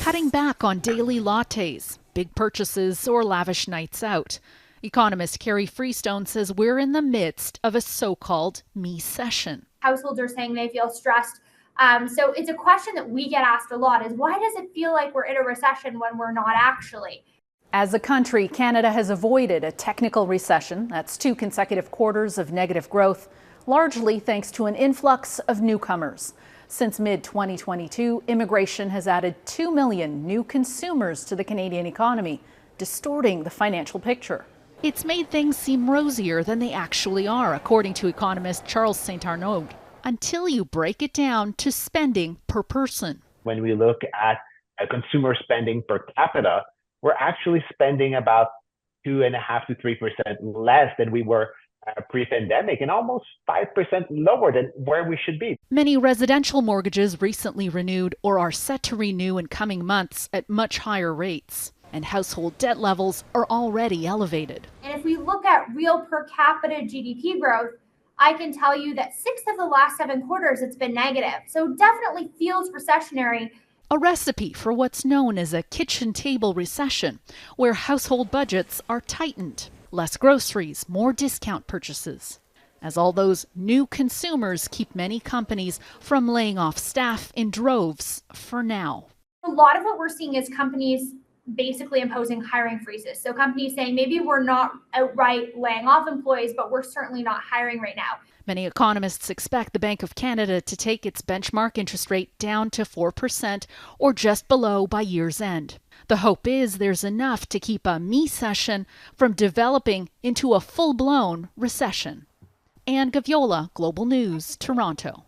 cutting back on daily lattes, big purchases, or lavish nights out. Economist Carrie Freestone says we're in the midst of a so-called Me-cession. Households are saying they feel stressed. So it's a question that we get asked a lot is why does it feel like we're in a recession when we're not actually? As a country, Canada has avoided a technical recession. That's 2 consecutive quarters of negative growth, largely thanks to an influx of newcomers. Since mid-2022, immigration has added 2 million new consumers to the Canadian economy, distorting the financial picture. It's made things seem rosier than they actually are, according to economist Charles St. Arnaud, until you break it down to spending per person. When we look at consumer spending per capita, we're actually spending about 2.5% to 3% less than we were pre-pandemic and almost 5% lower than where we should be. Many residential mortgages recently renewed or are set to renew in coming months at much higher rates. And household debt levels are already elevated. And if we look at real per capita GDP growth, I can tell you that 6 of the last 7 quarters it's been negative. So definitely feels recessionary. A recipe for what's known as a kitchen table recession, where household budgets are tightened. Less groceries, more discount purchases. As all those new consumers keep many companies from laying off staff in droves for now. A lot of what we're seeing is companies basically imposing hiring freezes. So companies saying maybe we're not outright laying off employees, but we're certainly not hiring right now. Many economists expect the Bank of Canada to take its benchmark interest rate down to 4% or just below by year's end. The hope is there's enough to keep a Me-cession from developing into a full-blown recession. Anne Gaviola, Global News, Toronto.